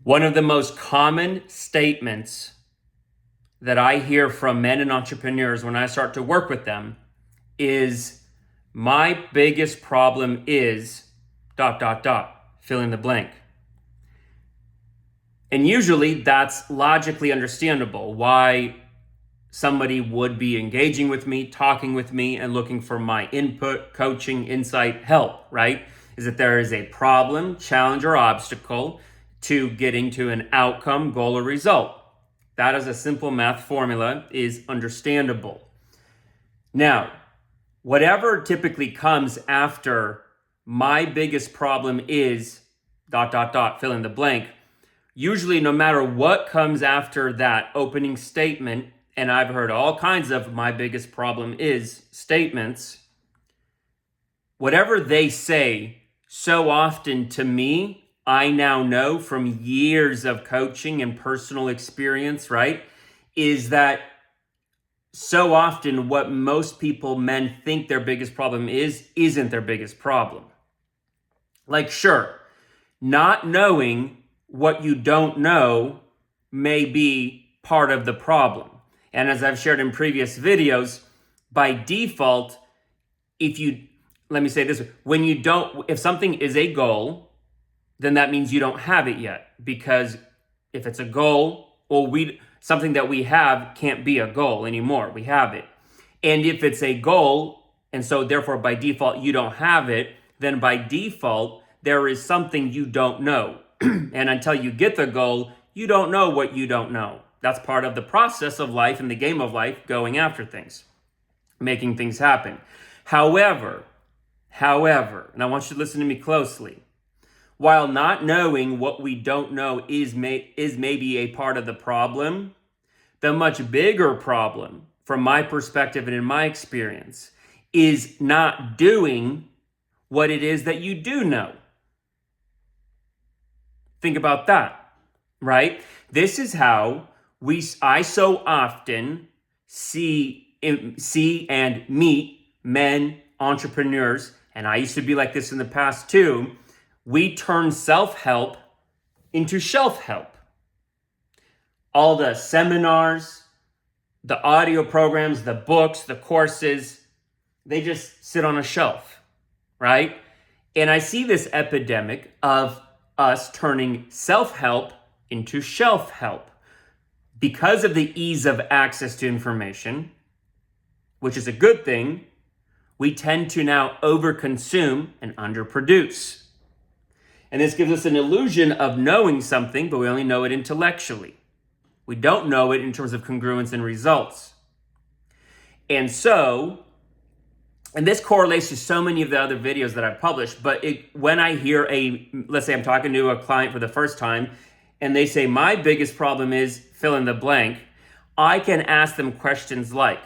One of the most common statements that I hear from men and entrepreneurs when I start to work with them is, my biggest problem is ... fill in the blank. And usually that's logically understandable why somebody would be engaging with me, talking with me, and looking for my input, coaching, insight, help, right? Is that there is a problem, challenge, or obstacle to getting to an outcome, goal, or result. That is a simple math formula, is understandable. Now, whatever typically comes after my biggest problem is ... fill in the blank. Usually, no matter what comes after that opening statement, and I've heard all kinds of my biggest problem is statements, whatever they say, so often to me, I now know from years of coaching and personal experience, right, is that so often what most people, men, think their biggest problem is, isn't their biggest problem. Like, sure, not knowing what you don't know may be part of the problem. And as I've shared in previous videos, by default, let me say this, if something is a goal, then that means you don't have it yet. Because if it's a goal, something that we have can't be a goal anymore. We have it. And if it's a goal, and so therefore by default you don't have it, then by default there is something you don't know. And until you get the goal, you don't know what you don't know. That's part of the process of life and the game of life, going after things, making things happen. However, and I want you to listen to me closely, while not knowing what we don't know is maybe a part of the problem, the much bigger problem, from my perspective and in my experience, is not doing what it is that you do know. Think about that, right? This is how I so often see and meet men, entrepreneurs, and I used to be like this in the past too. We turn self-help into shelf-help. All the seminars, the audio programs, the books, the courses, they just sit on a shelf, right? And I see this epidemic of us turning self-help into shelf-help. Because of the ease of access to information, which is a good thing, we tend to now overconsume and underproduce. And this gives us an illusion of knowing something, but we only know it intellectually. We don't know it in terms of congruence and results. And this correlates to so many of the other videos that I've published, but when I hear let's say I'm talking to a client for the first time, and they say, my biggest problem is fill in the blank, I can ask them questions like,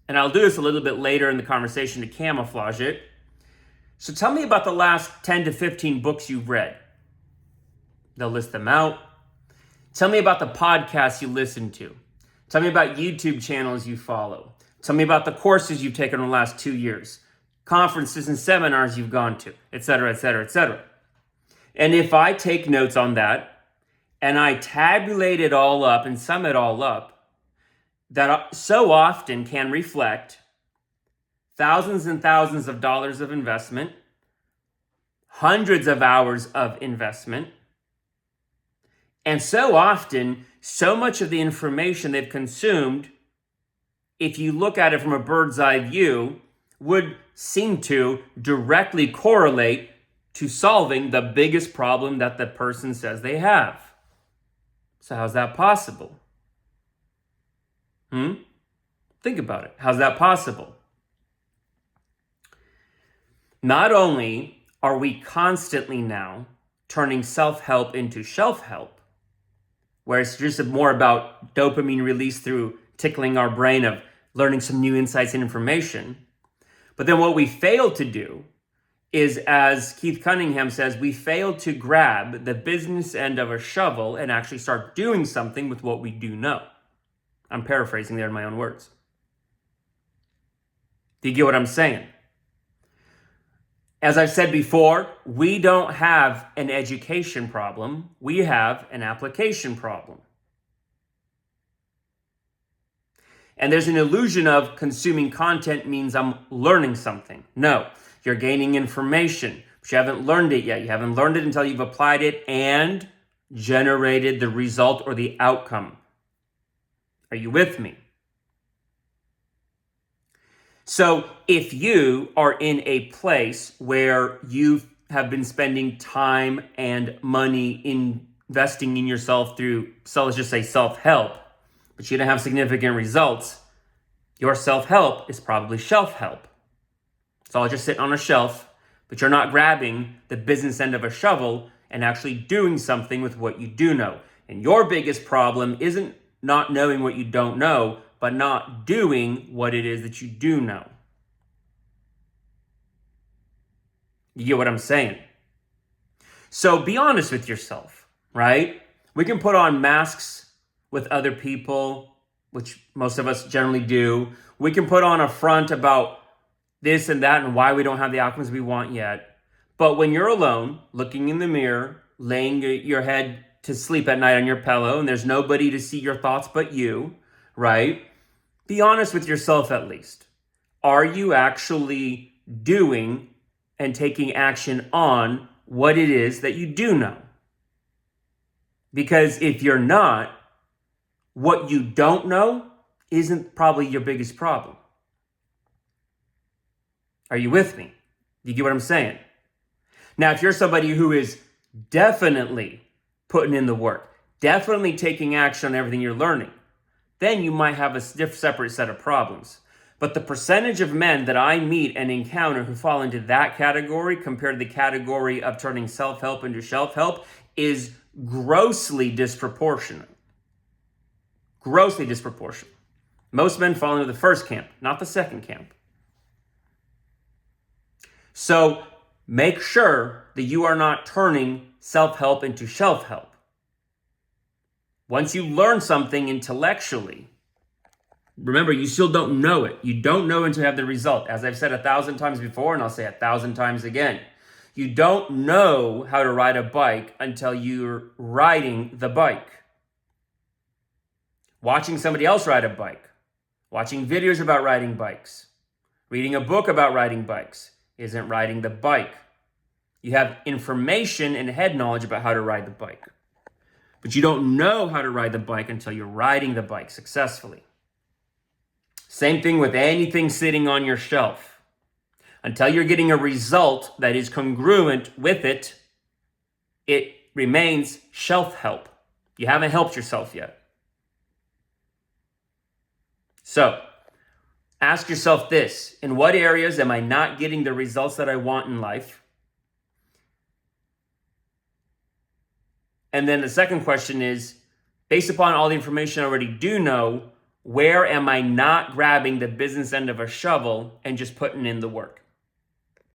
and I'll do this a little bit later in the conversation to camouflage it. So tell me about the last 10 to 15 books you've read. They'll list them out. Tell me about the podcasts you listen to. Tell me about YouTube channels you follow. Tell me about the courses you've taken in the last 2 years, conferences and seminars you've gone to, et cetera, et cetera, et cetera. And if I take notes on that and I tabulate it all up and sum it all up, that so often can reflect thousands and thousands of dollars of investment, hundreds of hours of investment, and so often, so much of the information they've consumed, if you look at it from a bird's eye view, would seem to directly correlate to solving the biggest problem that the person says they have. So how's that possible? Think about it. How's that possible? Not only are we constantly now turning self-help into shelf-help, where it's just more about dopamine release through tickling our brain of learning some new insights and information, but then what we fail to do is, as Keith Cunningham says, we fail to grab the business end of a shovel and actually start doing something with what we do know. I'm paraphrasing there in my own words. Do you get what I'm saying? As I've said before, we don't have an education problem. We have an application problem. And there's an illusion of consuming content means I'm learning something. No, you're gaining information, but you haven't learned it yet. You haven't learned it until you've applied it and generated the result or the outcome. Are you with me? So if you are in a place where you have been spending time and money investing in yourself through, so let's just say self-help, but you don't have significant results, your self-help is probably shelf-help. It's all just sitting on a shelf, but you're not grabbing the business end of a shovel and actually doing something with what you do know. And your biggest problem isn't not knowing what you don't know, but not doing what it is that you do know. You get what I'm saying? So be honest with yourself, right? We can put on masks with other people, which most of us generally do. We can put on a front about this and that and why we don't have the outcomes we want yet. But when you're alone, looking in the mirror, laying your head to sleep at night on your pillow, and there's nobody to see your thoughts but you, right? Be honest with yourself at least. Are you actually doing and taking action on what it is that you do know? Because if you're not, what you don't know isn't probably your biggest problem. Are you with me? You get what I'm saying? Now, if you're somebody who is definitely putting in the work, definitely taking action on everything you're learning, then you might have a separate set of problems. But the percentage of men that I meet and encounter who fall into that category compared to the category of turning self-help into shelf-help is grossly disproportionate. Grossly disproportionate. Most men fall into the first camp, not the second camp. So make sure that you are not turning self-help into shelf-help. Once you learn something intellectually, remember, you still don't know it. You don't know until you have the result. As I've said 1,000 times before, and I'll say 1,000 times again, you don't know how to ride a bike until you're riding the bike. Watching somebody else ride a bike, watching videos about riding bikes, reading a book about riding bikes isn't riding the bike. You have information and head knowledge about how to ride the bike, but you don't know how to ride the bike until you're riding the bike successfully. Same thing with anything sitting on your shelf. Until you're getting a result that is congruent with it, it remains shelf help. You haven't helped yourself yet. So, ask yourself this: in what areas am I not getting the results that I want in life? And then the second question is, based upon all the information I already do know, where am I not grabbing the business end of a shovel and just putting in the work?